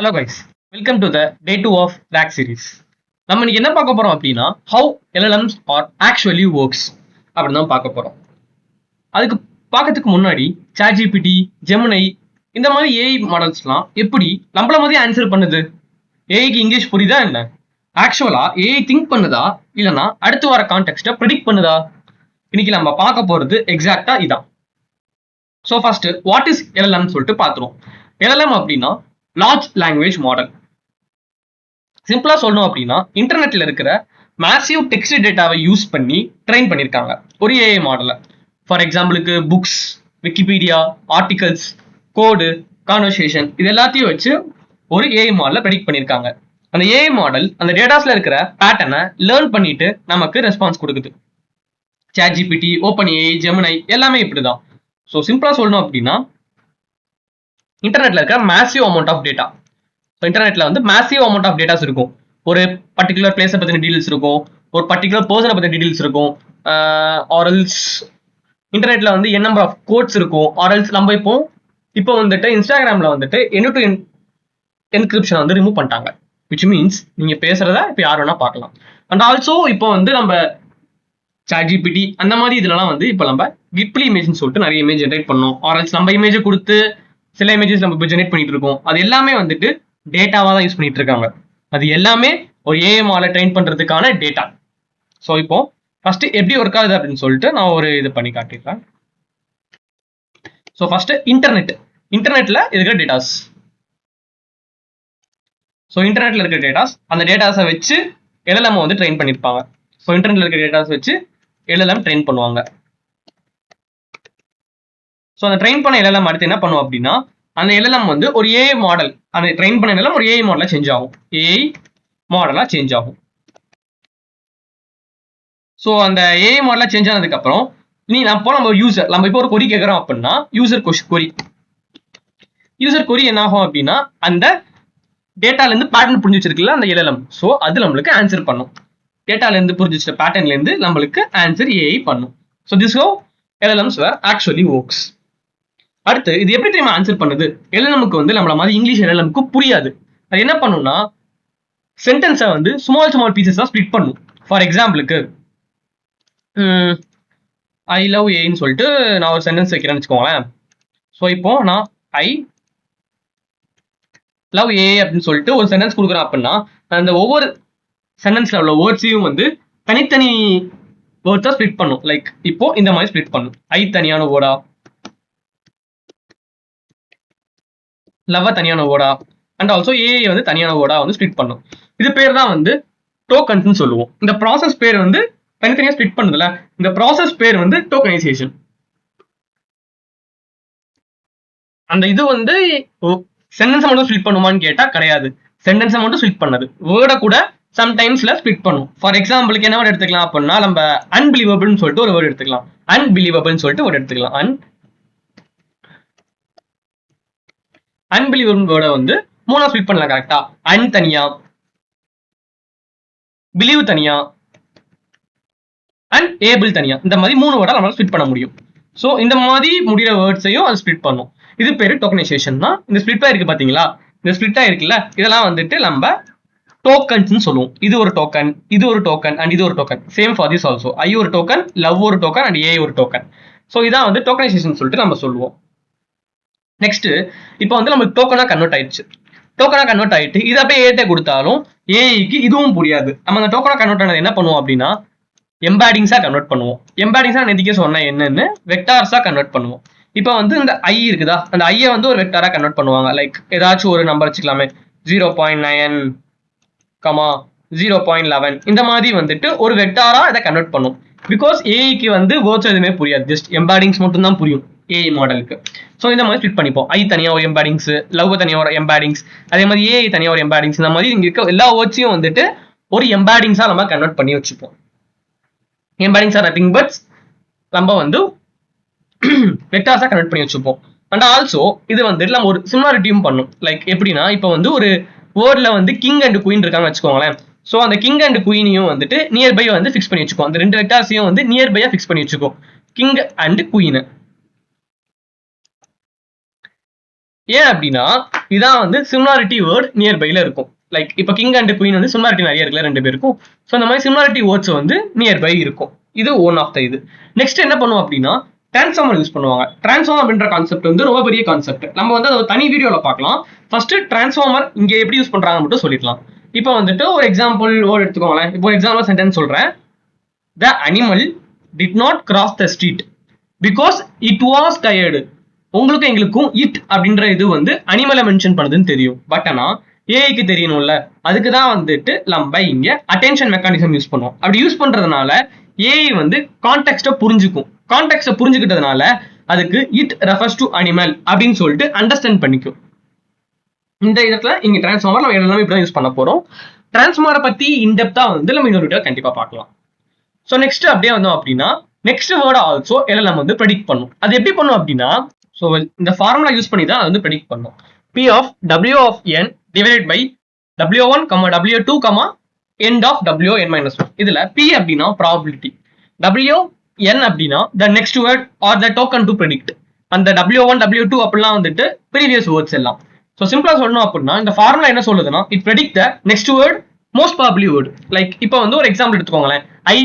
Hello guys, welcome to the day 2 of RAG series. நம்ம இன்னைக்கு என்ன பார்க்க போறோம் அப்படின்னா how LLMs are actually works அப்படின்னு தான் பார்க்க போறோம். அதுக்கு பார்க்கறதுக்கு முன்னாடி சாட்ஜிபிடி, ஜெமினை இந்த மாதிரி ஏஐ மாடல்ஸ்லாம் எப்படி நம்மள மாதிரி ஆன்சர் பண்ணுது? ஏஐக்கு இங்கிலீஷ் புரியுதா என்ன? ஆக்சுவலா ஏஐ திங்க் பண்ணுதா இல்லைன்னா அடுத்து வர கான்டெக்ஸ்ட்டை ப்ரிடிக்ட் பண்ணுதா? இன்னைக்கு நம்ம பார்க்க போறது எக்ஸாக்டா இதான். So first what is LLM சொல்லிட்டு பார்த்துருவோம். எல்எல்எம் அப்படின்னா லார்ஜ் லாங்குவேஜ் மாடல். சிம்பிளா சொல்லணும் அப்படின்னா இன்டர்நெட்ல இருக்கிற மேசிவ் டெக்ஸ்ட் டேட்டாவை யூஸ் பண்ணி ட்ரெயின் பண்ணியிருக்காங்க ஒரு ஏஐ மாடலை. ஃபார் எக்ஸாம்பிளுக்கு புக்ஸ், விக்கிபீடியா, ஆர்டிகல்ஸ், கோடு, கான்வர்சேஷன் இது எல்லாத்தையும் வச்சு ஒரு ஏஐ மாடலை ப்ரெடிக்ட் பண்ணியிருக்காங்க. அந்த ஏஐ மாடல் அந்த டேட்டாஸ்ல இருக்கிற பேட்டர்னை லேர்ன் பண்ணிட்டு நமக்கு ரெஸ்பான்ஸ் கொடுக்குது. சாட்ஜிபிடி, ஓப்பன் ஏஐ, ஜெமினை எல்லாமே இப்படிதான். ஸோ சிம்பிளா சொல்லணும் அப்படின்னா இன்டர்நெட்ல இருக்கிற மேசிவ் அமௌண்ட் ஆஃப் டேட்டா. இன்டர்நெட்ல வந்து மேசிவ் அமௌண்ட் ஆஃப் டேட்டாஸ் இருக்கும். ஒரு பர்டிகுலர் பிளேஸை பத்தின டீடைல்ஸ் இருக்கும், ஒரு பர்டிகுலர் பர்சனை பத்தின டீடைல்ஸ் இருக்கும், ஆரல்ஸ் இன்டர்நெட்ல வந்து என் நம்பர் ஆஃப் கோட்ஸ் இருக்கும். ஆரல்ஸ் நம்ம இப்போ வந்துட்டு இன்ஸ்டாகிராம்ல வந்துட்டு எண்ட் டு என்கிரிப்ஷன் வந்து ரிமூவ் பண்ணிட்டாங்க. விச் மீன்ஸ் நீங்க பேசுறத இப்போ யார் வேணா பார்க்கலாம். அண்ட் ஆல்சோ இப்போ வந்து நம்ம சாட்ஜிபிடி அந்த மாதிரி இதுலலாம் வந்து இப்போ நம்ம கிப்லி இமேஜ்னு சொல்லிட்டு நிறைய இமேஜ் ஜென்ரேட் பண்ணோம். ஆரல்ஸ் நம்ம இமேஜை கொடுத்து சில இமேஜஸ் நம்ம இப்போ ஜென்ரேட் பண்ணிட்டு இருக்கோம். அது எல்லாமே வந்துட்டு டேட்டாவா தான் யூஸ் பண்ணிட்டு இருக்காங்க. அது எல்லாமே ஒரு ஏஐ மாடலை ட்ரெயின் பண்றதுக்கான டேட்டா. ஸோ இப்போ ஃபர்ஸ்ட் எப்படி ஒர்க் ஆகுது அப்படின்னு சொல்லிட்டு நான் ஒரு இது பண்ணி காட்டிடுறேன். ஸோ ஃபர்ஸ்ட் இன்டர்நெட்ல இருக்கிற டேட்டாஸ். ஸோ இன்டர்நெட்ல இருக்கிற டேட்டாஸ், அந்த டேட்டாஸை வச்சு எல்எல்எம் வந்து ட்ரெயின் பண்ணியிருப்பாங்க. ஸோ இன்டர்நெட்ல இருக்கிற டேட்டாஸ் வச்சு எல்எல்எம் ட்ரெயின் பண்ணுவாங்க. ஸோ அந்த ட்ரெயின் பண்ண எல்எல்எம் அடுத்து என்ன பண்ணுவோம் அப்படின்னா அந்த எல்எல்எம் வந்து ஒரு ஏஐ மாடல், அந்த ட்ரெயின் பண்ண எல்எல்எம் ஒரு ஏஐ மாடலா சேஞ்ச் ஆகும். ஏஐ மாடலா சேஞ்ச் ஆகும். ஸோ அந்த ஏஐ மாடலா சேஞ்ச் ஆனதுக்கு அப்புறம் நம்ம இப்போ ஒரு கொரி கேட்கறோம் அப்படின்னா யூசர் கொரி என்ன ஆகும் அப்படின்னா அந்த டேட்டால இருந்து பேட்டர்ன் புரிஞ்சு வச்சிருக்குல்ல அந்த எல்எல்எம், ஸோ அது நம்மளுக்கு ஆன்சர் பண்ணும். டேட்டால இருந்து புரிஞ்சு வச்ச பேட்டர்ன்ல இருந்து நம்மளுக்கு ஆன்சர் ஏஐ பண்ணும். So this how LLMs were actually works. அடுத்து இது எப்படி தெரியுமா ஆன்சர் பண்ணுது? எல்எல்எம்க்கு வந்து நம்மள மாதிரி இங்கிலீஷ் எல்எல்எம்க்கு புரியாது. அது என்ன பண்ணும்னா சென்டென்ஸை வந்து ஸ்மால் பீசஸா ஸ்ப்ளிட் பண்ணும். ஃபார் எக்ஸாம்பிளுக்கு ஐ லவ் ஏன்னு சொல்லிட்டு நான் ஒரு சென்டென்ஸ் வைக்கிறேன்னு வச்சுக்கோங்களேன். ஸோ இப்போ நான் ஐ லவ் ஏ அப்படின்னு சொல்லிட்டு ஒரு சென்டென்ஸ் கொடுக்குறேன் அப்படின்னா அந்த ஒவ்வொரு சென்டென்ஸ்ல உள்ள வேர்ட்ஸையும் வந்து தனித்தனி வேர்ட்ஸா ஸ்ப்ளிட் பண்ணும். லைக் இப்போ இந்த மாதிரி ஸ்ப்ளிட் பண்ணும். ஐ தனியான வேர்டா, லவ் தனியான வேர்டா, அண்ட் ஆல்சோ ஏஐ வந்து தனியான வேர்டா வந்து ஸ்ப்ளிட் பண்ணும். இது பேர் தான் வந்து டோக்கன்ஸ்னு சொல்லுவோம். இந்த ப்ராசஸ் பேர் வந்து தனித்தனியா ஸ்ப்ளிட் பண்ணுதுல, இந்த ப்ராசஸ் பேர் வந்து டோக்கனைசேஷன். அந்த இது வந்து சென்டென்ஸை மட்டும் ஸ்ப்ளிட் பண்ணுமான்னு கேட்டா கிடையாது. சென்டென்ஸை மட்டும் ஸ்ப்ளிட் பண்ணது, வேர்டை கூட சம்டைம்ஸ்ல ஸ்ப்ளிட் பண்ணும். ஃபார் எக்ஸாம்பிளுக்கு என்ன வேர்டு எடுத்துக்கலாம் அப்படின்னா நம்ம அன்பிலீவபிள்னு சொல்லிட்டு ஒரு வேர்டு எடுத்துக்கலாம். அன்பிலீவபிள்னு சொல்லிட்டு வேர்டு எடுத்துக்கலாம். அன்பிலீவபிள் வேர்டை வந்து மூணா ஸ்ப்ளிட் பண்ணலாம் கரெக்டா. அன் தனியா, பிலீவ் தனியா, அண்ட் ஏபிள் தனியா, இந்த மாதிரி மூணு வேர்டை நம்மளால ஸ்ப்ளிட் பண்ண முடியும். ஸோ இந்த மாதிரி முடிகிற வேர்ட்ஸையும் அது ஸ்ப்ளிட் பண்ணும். இது பேரு டோக்கனைசேஷன் தான். இந்த ஸ்ப்ளிட் ஆயிருக்கு பாத்தீங்களா, இந்த ஸ்ப்ளிட் ஆயிருக்குல்ல, இதெல்லாம் வந்துட்டு நம்ம டோக்கன்ஸ் சொல்லுவோம். இது ஒரு டோக்கன், இது ஒரு டோக்கன், அண்ட் இது ஒரு token. Same for this also. I ஒரு டோக்கன், லவ் ஒரு டோக்கன், அண்ட் ஏ ஒரு டோக்கன். ஸோ இதான் வந்து டோக்கனைசேஷன் சொல்லிட்டு நம்ம சொல்லுவோம். நெக்ஸ்ட் இப்போ வந்து நமக்கு டோக்கனா கன்வெர்ட் ஆயிடுச்சு. டோக்கனா கன்வெர்ட் ஆயிட்டு இதை அப்படியே ஏட்டை கொடுத்தாலும் ஏஐக்கு இதுவும் புரியாது. நம்ம அந்த டோக்கனா கன்வெர்ட் ஆனது என்ன பண்ணுவோம் அப்படின்னா எம்பாடிங்ஸா கன்வெர்ட் பண்ணுவோம். எம்பாடிங்ஸா நெதிக்க சொன்ன என்னன்னு வெக்டார்ஸா கன்வெர்ட் பண்ணுவோம். இப்போ வந்து இந்த ஐ இருக்குதா, அந்த ஐயை வந்து ஒரு வெக்டாரா கன்வெர்ட் பண்ணுவாங்க. லைக் ஏதாச்சும் ஒரு நம்பர் வச்சுக்கலாமே, 0.9, 0.11 இந்த மாதிரி வந்துட்டு ஒரு வெக்டாரா இதை கன்வெர்ட் பண்ணும். பிகாஸ் ஏஐக்கு வந்து வேர்ட்ஸ் எதுவுமே புரியாது, ஜஸ்ட் எம்பாடிங்ஸ் மட்டும் தான் புரியும் ஏஐ மாடலுக்கு. ஸோ இந்த மாதிரி ஸ்ப்ளிட் பண்ணிப்போம். ஐ தனியாக ஒரு எம்பாடிங்ஸ், லவ் தனியாக ஒரு எம்பாடிங்ஸ், அதே மாதிரி ஏஐ தனியாக ஒரு எம்பாடிங்ஸ். இந்த மாதிரி இங்கே இருக்க எல்லா வேர்ட்ஸையும் வந்துட்டு ஒரு எம்பாடிங்ஸா நம்ம கன்வெர்ட் பண்ணி வச்சுப்போம். எம்பாடிங்ஸ் ஆர் நத்திங் பட் நம்ம வந்து வெக்டார்ஸா கன்வெர்ட் பண்ணி வச்சுப்போம். அண்ட் ஆல்சோ இது வந்துட்டு நம்ம ஒரு சிமிலாரிட்டியும் பண்ணும். லைக் எப்படின்னா இப்போ வந்து ஒரு வேர்ட்ல வந்து கிங் அண்ட் குயின் இருக்காங்கன்னு வச்சுக்கோங்களேன். ஸோ அந்த கிங் அண்ட் குயினையும் வந்துட்டு நியர்பை வந்து ஃபிக்ஸ் பண்ணி வச்சுக்கோம். அந்த ரெண்டு வெக்டார்ஸையும் வந்து நியர்பையா ஃபிக்ஸ் பண்ணி வச்சுக்கோம், கிங் அண்ட் குயின். ஏன் அப்படின்னா இதான் வந்து சிமிலாரிட்டி வேர்ட் நியர்பைல இருக்கும். லைக் இப்போ கிங் அண்ட் குயின் வந்து சிமிலாரிட்டி நிறைய இருக்குல்ல ரெண்டு பேருக்கும். ஸோ அந்த மாதிரி சிமிலாரிட்டி வேர்ட்ஸ் வந்து நியர்பை இருக்கும். இது ஒன் ஆஃப் த இது. நெக்ஸ்ட் என்ன பண்ணுவோம் அப்படின்னா டிரான்ஸ்ஃபார்மர் யூஸ் பண்ணுவாங்க. டிரான்ஸ்ஃபார்மர் அப்படின்ற கான்செப்ட் வந்து ரொம்ப பெரிய கான்செப்ட். நம்ம வந்து அதை தனி வீடியோல பார்க்கலாம். ஃபர்ஸ்ட் டிரான்ஸ்ஃபார்மர் இங்க எப்படி யூஸ் பண்றாங்க மட்டும் சொல்லிடலாம். இப்போ வந்துட்டு ஒரு எக்ஸாம்பிள் வேர்ட் எடுத்துக்கோங்களேன். இப்போ எக்ஸாம்பிள் சென்டென்ஸ் சொல்றேன். The animal did not cross the street because it was tired. உங்களுக்கு எங்களுக்கும் இட் அப்படின்ற இது வந்து அனிமலை மென்ஷன் பண்ணுதுன்னு தெரியும். பட் ஆனா ஏஐக்கு தெரியணும்ல, அதுக்கு தான் வந்துட்டு நம்ம இங்க அட்டென்ஷன் மெக்கானிசம் யூஸ் பண்ணுவோம். அப்படி யூஸ் பண்றதுனால ஏஐ வந்து கான்டெக்ஸ்ட புரிஞ்சுக்கும். கான்டெக்ஸ்ட புரிஞ்சுக்கிட்டதுனால அதுக்கு இட் ரெஃபர்ஸ் டு அனிமல் அப்படின்னு சொல்லிட்டு அண்டர்ஸ்டாண்ட் பண்ணிக்கும். இந்த இடத்துல இங்க டிரான்ஸ்ஃபார்மர் நம்ம எல்லாமே இப்படி யூஸ் பண்ண போறோம். டிரான்ஸ்ஃபார்மரை பத்தி இன்டெப்தா வந்து நம்ம இன்னொரு வீடியோ கண்டிப்பா பார்க்கலாம். ஸோ நெக்ஸ்ட் அப்படியே வந்தோம் அப்படின்னா நெக்ஸ்ட் வேர்டை ஆல்சோ எல்எல்எம் வந்து ப்ரெடிக்ட் பண்ணும். அது எப்படி பண்ணும் அப்படின்னா ஸோ இந்த ஃபார்முலா யூஸ் பண்ணி தான் அது வந்து ப்ரெடிக்ட் பண்ணும். P of W of n divided by W1, W2, end of Wn-1. இதுல P அப்படின்னா ப்ராபபிலிட்டி, Wn அப்படின்னா the next word or the token to predict. அந்த W1, W2 அப்படிலாம் வந்துட்டு ப்ரீவியஸ் வேர்ட்ஸ் எல்லாம். ஸோ சிம்பிளா சொல்லணும் அப்படின்னா இந்த ஃபார்முலா என்ன சொல்லுதுன்னா it predict the next word most probably word. Like இப்போ வந்து ஒரு எக்ஸாம்பிள் எடுத்துக்கோங்களேன். ஐ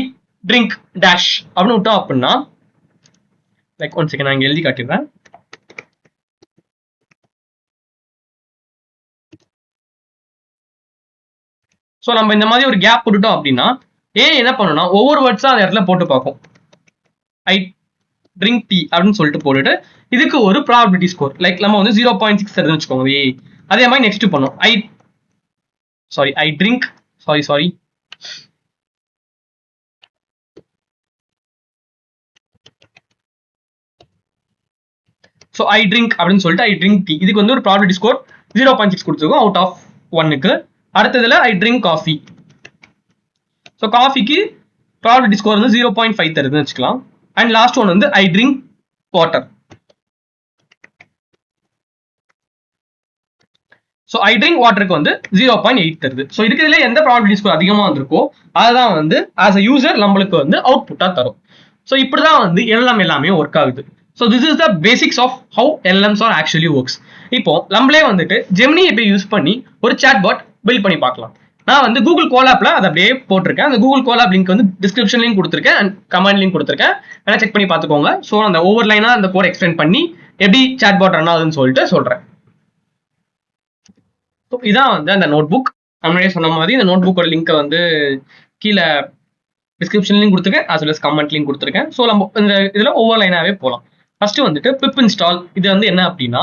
ட்ரிங்க் டேஷ் அப்படின்னு விட்டோம் அப்படின்னா லைக் ஒன் செகண்ட் நான் இங்க எழுதி காட்டிடுறேன். ஸோ நம்ம இந்த மாதிரி ஒரு கேப் போட்டுட்டோம் அப்படின்னா ஏன் என்ன பண்ணணும்னா ஒவ்வொரு வேர்ட்ஸா அந்த இடத்துல போட்டு பார்க்கும். ஐ ட்ரிங்க் டீ அப்படின்னு சொல்லிட்டு போட்டுட்டு இதுக்கு ஒரு ப்ராபபிலிட்டி ஸ்கோர் லைக் நம்ம வந்து 0.6 தருதுன்னு வச்சுக்கோங்க. அதே மாதிரி நெக்ஸ்ட் பண்ணும். ஐ drink sorry so I drink அப்படின்னு சொல்லிட்டு ஐ ட்ரிங்க் டீ இதுக்கு வந்து ஒரு ப்ராபபிலிட்டி ஸ்கோர் 0.6 கொடுத்துருக்கோம் அவுட் ஆஃப் 1க்கு. அடுத்ததுல ஐ ட்ரிங்க் காஃபி. ஸோ காஃபிக்கு ப்ராபபிலிட்டி ஸ்கோர் வந்து 0.5 தருதுன்னு வச்சுக்கலாம். அண்ட் லாஸ்ட் ஒன் வந்து I drink water. So I drink வாட்டருக்கு வந்து 0.8 தருது. ஸோ இருக்கிறதுல எந்த ப்ராபபிலிட்டி ஸ்கோர் அதிகமாக வந்திருக்கோ அதுதான் வந்து ஆஸ் அ யூசர் நம்மளுக்கு வந்து அவுட்புட்டா தரும். ஸோ இப்படிதான் வந்து எல்லாமே ஒர்க் ஆகுது. So this is the basics of how LMs are actually works. இப்போ நம்மளே வந்துட்டு ஜெமினி ஆப்பை யூஸ் பண்ணி ஒரு சாட் பாட் பில்ட் பண்ணி பார்க்கலாம். நான் வந்து கூகுள் கோலாப்ல அதை அப்படியே போட்டிருக்கேன். அந்த கூகுள் கோலாப் லிங்க் வந்து டிஸ்கிரிப்ஷன்லையும் கொடுத்துருக்கேன் அண்ட் கமெண்ட்லையும் கொடுத்துருக்கேன். வேணா செக் பண்ணி பார்த்துக்கோங்க. ஸோ அந்த ஓவர் லைனா அந்த கோட் எக்ஸ்பிளைன் பண்ணி எப்படி சாட் பாட் ரன் ஆகுதுன்னு சொல்லிட்டு சொல்றேன். ஸோ இதான் வந்து அந்த நோட் புக். நம்மளே சொன்ன மாதிரி இந்த நோட் புக்கோட லிங்கை வந்து கீழே டிஸ்கிரிப்ஷன்லையும் கொடுத்துருக்கேன் as well as கமெண்ட்லையும் கொடுத்துருக்கேன். ஸோ நம்ம இந்த இதில் ஓவர் லைனாகவே போகலாம். ஃபர்ஸ்ட் வந்துட்டு பிப் இன்ஸ்டால். இது வந்து என்ன அப்படின்னா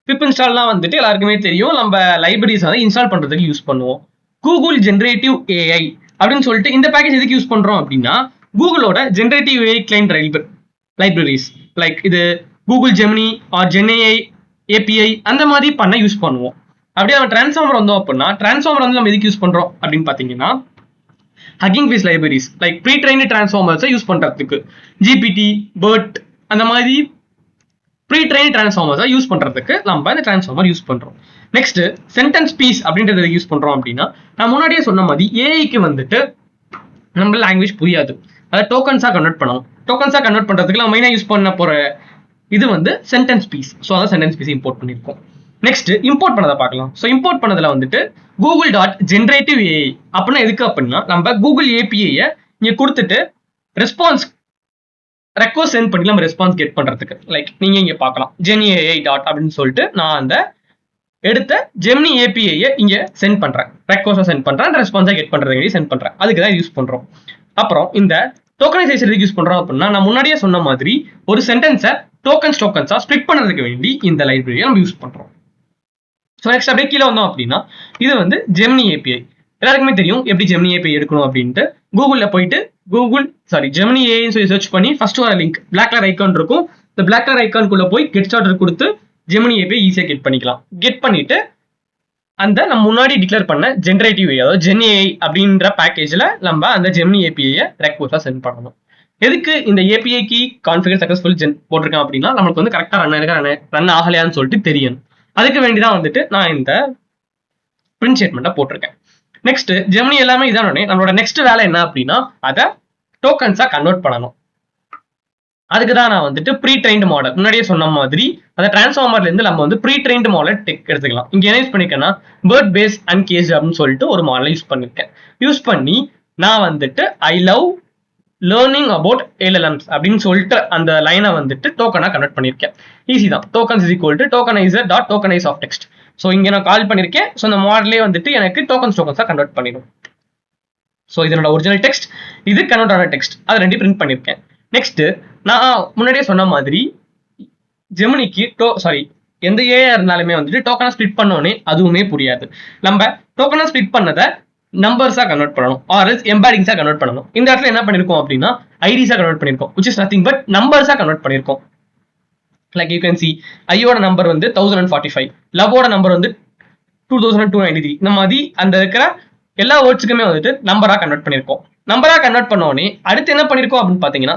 பிப் இன்ஸ்டால்லாம் வந்துட்டு எல்லாருக்குமே தெரியும். நம்ம லைப்ரரிஸ் வந்து இன்ஸ்டால் பண்றதுக்கு யூஸ் பண்ணுவோம். கூகுள் ஜென்ரேட்டிவ் ஏஐ அப்படின்னு சொல்லிட்டு இந்த பேக்கேஜ் எதுக்கு யூஸ் பண்றோம் அப்படின்னா கூகுளோட generative AI client libraries like இது Google Gemini or GenAI API அந்த மாதிரி பண்ண யூஸ் பண்ணுவோம். அப்படியே நம்ம டிரான்ஸ்ஃபார்மர் வந்தோம் அப்படின்னா டிரான்ஸ்ஃபார்மர் வந்து நம்ம எதுக்கு யூஸ் பண்றோம் அப்படின்னு பாத்தீங்கன்னா hugging face libraries like pre trained டிரான்ஸ்ஃபார்மர்ஸை யூஸ் பண்றதுக்கு ஜிபிடி பர்ட் அந்த மாதிரி ப்ரீ ட்ரெயின் டிரான்ஸ்ஃபார்மர்ஸை யூஸ் பண்றதுக்கு நம்ம இந்த டிரான்ஸ்ஃபார்மர் யூஸ் பண்றோம். நெக்ஸ்ட் சென்டென்ஸ் பீஸ் அப்படின்றத யூஸ் பண்றோம் அப்படின்னா நான் முன்னாடியே சொன்ன மாதிரி ஏஐக்கு வந்துட்டு நம்ம லாங்குவேஜ் புரியாது. அதை டோக்கன்ஸா கன்வெர்ட் பண்ணணும். டோக்கன்ஸா கன்வெர்ட் பண்றதுக்கு நம்ம மெயினா யூஸ் பண்ண போற இது வந்து சென்டென்ஸ் பீஸ். ஸோ அதான் சென்டென்ஸ் பீஸ் இம்போர்ட் பண்ணியிருக்கோம். நெக்ஸ்ட் இம்போர்ட் பண்ணதை பார்க்கலாம். ஸோ இம்போர்ட் பண்ணதுல வந்துட்டு கூகுள் டாட் ஜென்ரேட்டிவ் ஏஐ அப்படின்னா எதுக்கு அப்படின்னா நம்ம கூகுள் ஏபிஐயை இங்க கொடுத்துட்டு ரெஸ்பான்ஸ் ரெக்வஸ்ட் சென்ட் பண்ணி நம்ம ரெஸ்பான்ஸ் கெட் பண்றதுக்கு லைக் நீங்க இங்க பார்க்கலாம் ஜென்ஏஐ டாட் அப்படின்னு சொல்லிட்டு நான் அந்த எடுத்த ஜெமினி ஏபிஐயை இங்க சென்ட் பண்றேன், ரெக்வஸ்ட் சென்ட் பண்றேன், ரெஸ்பான்ஸை கெட் பண்றதுக்கு சென்ட் பண்றேன். அதுக்கு தான் யூஸ் பண்றோம். அப்புறம் இந்த டோக்கனைசேஷன் எதுக்கு யூஸ் பண்றோம் அப்படின்னா நான் முன்னாடியே சொன்ன மாதிரி ஒரு சென்டென்ஸை டோக்கன்ஸா ஸ்ப்ளிட் பண்றதுக்கு வேண்டி இந்த லைப்ரரியை நம்ம யூஸ் பண்றோம். ஸோ நெக்ஸ்ட் அப்படியே கீழே வந்தோம் அப்படின்னா இது வந்து ஜெமினி ஏபிஐ. எல்லாருக்குமே தெரியும் எப்படி ஜெமினி ஏபிஐ எடுக்கணும் அப்படின்ட்டு. கூகுள்ல போயிட்டு ஜெமினி ஏஐன்னு சொல்லி சர்ச் பண்ணி ஃபர்ஸ்ட் வர லிங்க் பிளாக் கலர் ஐக்கான் இருக்கும். இந்த பிளாக் கலர் ஐக்கானுக்குள்ள போய் கெட் ஸ்டார்டர் கொடுத்து ஜெமினி ஏபிஐ ஈஸியாக கெட் பண்ணிக்கலாம். கெட் பண்ணிட்டு அந்த நம்ம முன்னாடி டிக்ளேர் பண்ண ஜென்ரேட்டிவ் ஏஐ அதாவது ஜென்ஏஐ அப்படின்ற பேக்கேஜ்ல நம்ம அந்த ஜெமினி ஏபிஐயை ரெக்வஸ்டா சென்ட் பண்ணணும். எதுக்கு இந்த ஏபிஐக்கு கான்ஃபிகர் சக்சஸ்ஃபுல் போட்டிருக்கேன் அப்படின்னா நம்மளுக்கு வந்து கரெக்டா ரன் ஆகலையான்னு சொல்லிட்டு தெரியணும். அதுக்கு வேண்டிதான் வந்துட்டு நான் இந்த பிரிண்ட் ஸ்டேட்மெண்ட்டை போட்டிருக்கேன். நெக்ஸ்ட் ஜெமினி எல்லாமே இதானே நம்மளோட நெக்ஸ்ட் வேலை என்ன அப்படின்னா அதை டோக்கன்ஸா கன்வெர்ட் பண்ணணும். அதுக்கு தான் நான் வந்துட்டு ப்ரீ ட்ரெயின்டு மாடல் முன்னாடியே சொன்ன மாதிரி அந்த டிரான்ஸ்ஃபார்மர்ல இருந்து நம்ம வந்து ப்ரீ ட்ரெயின்டு மாடல் டெக் எடுத்துக்கலாம். இங்க என்ன யூஸ் பண்ணிருக்கேன்னா பேர்ட் பேஸ் அண்ட் கேஸ் அப்படின்னு சொல்லிட்டு ஒரு மாடலை யூஸ் பண்ணிருக்கேன். யூஸ் பண்ணி நான் வந்துட்டு I love learning about LLMs அப்படின்னு சொல்லிட்டு அந்த லைனை வந்துட்டு டோக்கனா கன்வெர்ட் பண்ணிருக்கேன். ஈஸி தான். Tokens is equal to tokenizer dot tokenize of text. So இங்க நான் கால் பண்ணிருக்கேன். ஸோ இந்த மாடலே வந்துட்டு எனக்கு டோக்கன்ஸா கன்வெர்ட் பண்ணிடும். ஸோ இதனோட ஒரிஜினல் டெக்ஸ்ட், இது கன்வெர்ட் ஆன டெக்ஸ்ட், அது ரெண்டு பிரிண்ட் பண்ணிருக்கேன். நெக்ஸ்ட் நான் முன்னாடியே சொன்ன மாதிரி ஜெமினிக்கு எந்த ஏஐ இருந்தாலுமே வந்துட்டு டோக்கனா ஸ்பிளிட் பண்ணோன்னே அதுவுமே புரியாது. நம்ம டோக்கனா ஸ்பிளிட் பண்ணதை நம்பர்ஸா கன்வெர்ட் பண்ணணும் ஆர் எம்பாடிங்ஸா கன்வெர்ட் பண்ணணும். இந்த இடத்துல என்ன பண்ணிருக்கோம் அப்படின்னா ஐடிஸா கன்வெர்ட் பண்ணிருக்கோம், which is nothing but நம்பர்ஸா கன்வெர்ட் பண்ணிருக்கோம். லைக் யூ கேன் சி ஐயோட நம்பர் வந்து 1045, லவோட நம்பர் வந்து 2293. இந்த மாதிரி அந்த இருக்கிற எல்லா வேர்ட்ஸுக்குமே வந்துட்டு நம்பரா கன்வெர்ட் பண்ணிருக்கோம். நம்பரா கன்வெர்ட் பண்ணோடனே அடுத்து என்ன பண்ணிருக்கோம் அப்படின்னு பாத்தீங்கன்னா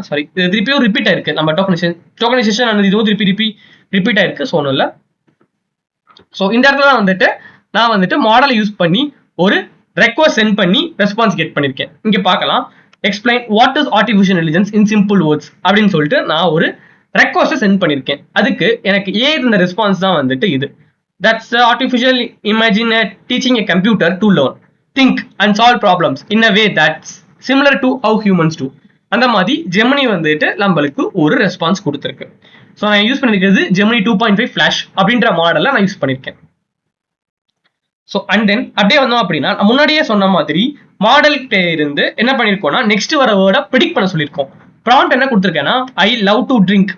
திருப்பியும் ரிப்பீட் ஆயிருக்கு. நம்ம டோக்கனைசேஷன் திருப்பி ரிப்பீட் ஆயிருக்கு. ஸோ ஒன்றும் இல்லை. ஸோ இந்த இடத்துல வந்துட்டு நான் வந்துட்டு மாடலை யூஸ் பண்ணி ஒரு ரெக்வஸ்ட் சென்ட் பண்ணி ரெஸ்பான்ஸ் கெட் பண்ணிருக்கேன். இங்க பார்க்கலாம், explain what is artificial intelligence in simple words அப்படின்னு சொல்லிட்டு நான் ஒரு ரெக்வஸ்ட் சென்ட் பண்ணிருக்கேன். அதுக்கு எனக்கு இந்த ரெஸ்பான்ஸ் தான் வந்துட்டு இது. That's artificial imagine teaching a computer to learn, think and solve problems in a way that's similar to how humans do. அந்த மாதிரி ஜெமினி வந்துட்டு நம்மளுக்கு ஒரு ரெஸ்பான்ஸ் கொடுத்துருக்கு. ஸோ நான் யூஸ் பண்ணிருக்கிறது ஜெமினி 2.5 ஃபிளாஷ் அப்படின்ற மாடலை நான் யூஸ் பண்ணிருக்கேன். ஸோ அண்ட் தென் அப்படியே வந்தோம் அப்படின்னா முன்னாடியே சொன்ன மாதிரி மாடல் இருந்து என்ன பண்ணிருக்கோம்னா நெக்ஸ்ட் வர வேர்டை ப்ரெடிக்ட் பண்ண சொல்லியிருக்கோம். ப்ராம்ப்ட் என்ன கொடுத்துருக்கேன்னா ஐ லவ் டு ட்ரிங்க்.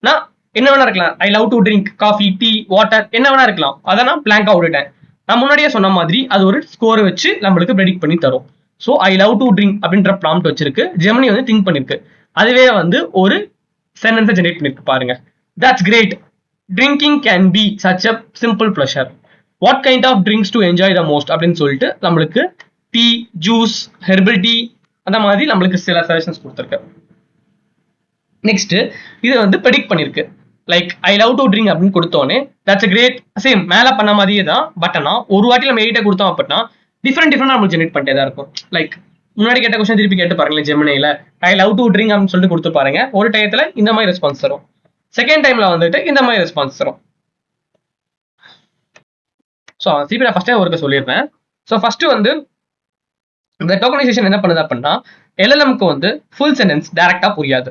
நான் என்ன வேணா இருக்கலாம், I love to drink coffee, tea, water என்ன வேணா இருக்கலாம். அதை நான் பிளாங்கா விட்டுட்டேன். நான் முன்னாடியே சொன்ன மாதிரி அது ஒரு ஸ்கோரை வச்சு நம்மளுக்கு ப்ரெடிக்ட் பண்ணி தரும். So I love to drink அப்படின்ற ப்ராம்ப்ட் வச்சிருக்கு. ஜெமினி வந்து திங்க் பண்ணிருக்கு. அதுவே வந்து ஒரு சென்டென்ஸை ஜெனரேட் பண்ணிருக்கு. பாருங்க, that's great, drinking can be such a simple pleasure, what kind of drinks to enjoy the most அப்படின்னு சொல்லிட்டு நம்மளுக்கு டீ, ஜூஸ், ஹெர்பல் டீ அந்த மாதிரி நம்மளுக்கு சில சஜஷன்ஸ் கொடுத்துருக்கு. நெக்ஸ்ட் இது வந்து ப்ரெடிக்ட் பண்ணிருக்கு. Like I love to drink அப்படின்னு கொடுத்தோன்னே தட்ஸ் கிரேட், சேம் மேலே பண்ண மாதிரியே தான். பட் ஆனால் ஒரு வாட்டி நம்ம எயிட்டை கொடுத்தோம் அப்படின்னா டிஃப்ரெண்ட் நம்மளுக்கு ஜெனரேட் பண்ணிட்டே தான் இருக்கும். லைக் முன்னாடி கேட்ட கொஸ்டின் திருப்பி கேட்டு பாருங்களேன். ஜெமினில ஐ லவ் டு ட்ரிங்க் அப்படின்னு சொல்லிட்டு கொடுத்து பாருங்க. ஒரு டயத்துல இந்த மாதிரி ரெஸ்பான்ஸ் தரும், செகண்ட் டைம்ல வந்துட்டு இந்த மாதிரி ரெஸ்பான்ஸ் தரும். ஸோ திருப்பி நான் ஃபர்ஸ்ட் டைம் ஒர்க்க சொல்லியிருந்தேன். ஸோ ஃபர்ஸ்ட் வந்து இந்த டோக்கனைசேஷன் என்ன பண்ணுது அப்படின்னா எல்எல்எம்க்கு வந்து ஃபுல் சென்டென்ஸ் டைரக்டா புரியாது.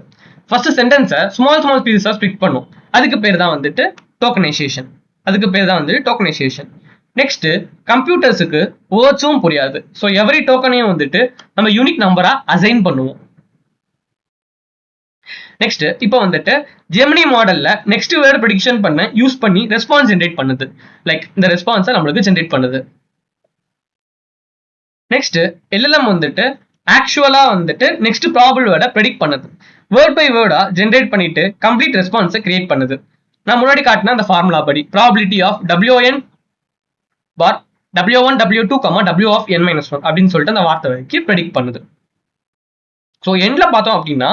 ஃபர்ஸ்ட் சென்டென்ஸை ஸ்மால் பீசஸா ஸ்பிளிட் பண்ணும். அதுக்கு பேர் தான் வந்துட்டு டோக்கனைசேஷன். நெக்ஸ்ட் கம்ப்யூட்டர்ஸுக்கு வேர்ட்ஸும் புரியாது. ஸோ எவரி டோக்கனையும் வந்துட்டு நம்ம யூனிக் நம்பரா அசைன் பண்ணுவோம். நெக்ஸ்ட் இப்போ வந்துட்டு ஜெமினி மாடல்ல நெக்ஸ்ட் வேர்ட் ப்ரெடிக்ஷன் பண்ண யூஸ் பண்ணி ரெஸ்பான்ஸ் ஜெனரேட் பண்ணுது. லைக் இந்த ரெஸ்பான்ஸை நம்மளுக்கு ஜெனரேட் பண்ணுது. நெக்ஸ்ட் எல்எல்எம் வந்துட்டு ஆக்சுவலா வந்துட்டு நெக்ஸ்ட் ப்ராபபிள் வேர்டை ப்ரெடிக்ட் பண்ணுது. வேர்ட் பை வேர்டா ஜெனரேட் பண்ணிட்டு கம்ப்ளீட் ரெஸ்பான்ஸை கிரியேட் பண்ணுது. நான் முன்னாடி காட்டின அந்த ஃபார்முலா படி probability of WN bar W1 W2 W of N-1 அப்படின்னு சொல்லிட்டு அந்த வார்த்தை வரைக்கும் ப்ரெடிக்ட் பண்ணுது. ஸோ எண்ட்ல பார்த்தோம் அப்படின்னா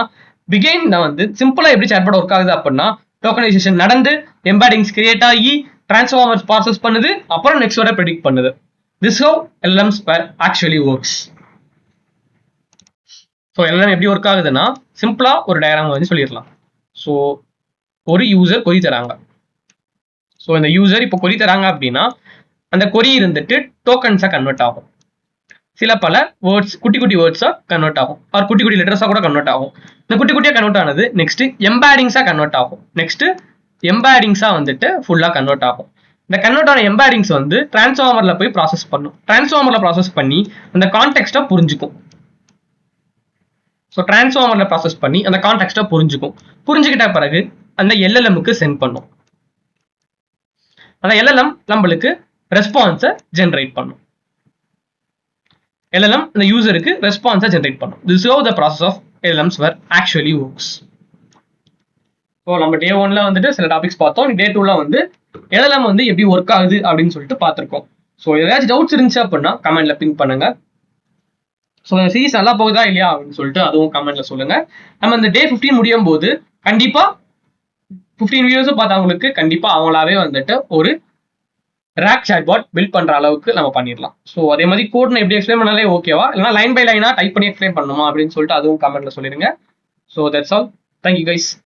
பிகைன் வந்து சிம்பிளா எப்படி சாட்பாட் ஒர்க் ஆகுது அப்படின்னா டோக்கனைசேஷன் நடந்து எம்பாடிங்ஸ் கிரியேட் ஆகி டிரான்ஸ்ஃபார்மர்ஸ் ப்ராசஸ் பண்ணுது, அப்புறம் நெக்ஸ்ட் வேர்டை ப்ரெடிக்ட் பண்ணுது. This how LLMs actually works. So LLM எப்படி ஒர்க் ஆகுதுன்னா சிம்பிளா ஒரு டயக்ராம் வந்து சொல்லிடலாம். ஸோ ஒரு யூசர் கொரி தராங்க. ஸோ இந்த யூசர் இப்போ கொரி தராங்க அப்படின்னா அந்த கொரி இருந்துட்டு டோக்கன்ஸா கன்வெர்ட் ஆகும். சில பல வேர்ட்ஸ் குட்டி வேர்ட்ஸா கன்வெர்ட் ஆகும், ஆர் குட்டி லெட்டர்ஸா கூட கன்வெர்ட் ஆகும். இந்த குட்டியா கன்வெர்ட் ஆனது நெக்ஸ்ட் எம்பாடிங்ஸா கன்வெர்ட் ஆகும். நெக்ஸ்ட் எம்பாடிங்ஸா வந்துட்டு ஃபுல்லா கன்வெர்ட் ஆகும். இந்த கன்வெர்ட் ஆன எம்பாடிங்ஸ் வந்து டிரான்ஸ்ஃபார்மர்ல போய் ப்ராசஸ் பண்ணும். டிரான்ஸ்ஃபார்மர்ல ப்ராசஸ் பண்ணி அந்த கான்டெக்ஸ்டை புரிஞ்சுக்கும். ஸோ டிரான்ஸ்ஃபார்மர்ல ப்ராசஸ் பண்ணி அந்த கான்டெக்ஸ்டை புரிஞ்சுக்கிட்ட பிறகு அந்த எல்எல்எம்க்கு சென்ட் பண்ணும். அந்த எல்எல்எம் நம்மளுக்கு ரெஸ்பான்ஸை ஜெனரேட் பண்ணும். LLM இந்த யூசருக்கு ரெஸ்பான்ஸை ஜெனரேட் பண்ணும். This is how the process of LLMs were actually works. So நம்ம டே 1ல வந்துட்டு சில டாபிக்ஸ் பார்த்தோம். டே 2ல வந்து LLM வந்து எப்படி ஒர்க் ஆகுது அப்படின்னு சொல்லிட்டு பார்த்துருக்கோம். ஸோ ஏதாச்சும் டவுட்ஸ் இருந்துச்சு அப்படின்னா கமெண்ட்ல பிங்க் பண்ணுங்க. ஸோ இந்த சீரிஸ் நல்லா போகுதா இல்லையா அப்படின்னு சொல்லிட்டு அதுவும் கமெண்ட்ல சொல்லுங்க. நம்ம இந்த டே 15 முடியும் போது கண்டிப்பா 15 வீடியோஸும் பார்த்தவங்களுக்கு கண்டிப்பா அவங்களாவே வந்துட்டு ஒரு ராக் சாட்பாட் பில்ட் பண்ற அளவுக்கு நம்ம பண்ணிடலாம். ஸோ அதே மாதிரி கோட் நான் எப்படி எக்ஸ்பிளைன் பண்ணாலே ஓகேவா, இல்லைனா லைன் பை லைனா டைப் பண்ணி எக்ஸ்பிளைன் பண்ணணுமா அப்படின்னு சொல்லிட்டு அதுவும் கமெண்ட்ல சொல்லிடுங்க. So that's all. Thank you guys.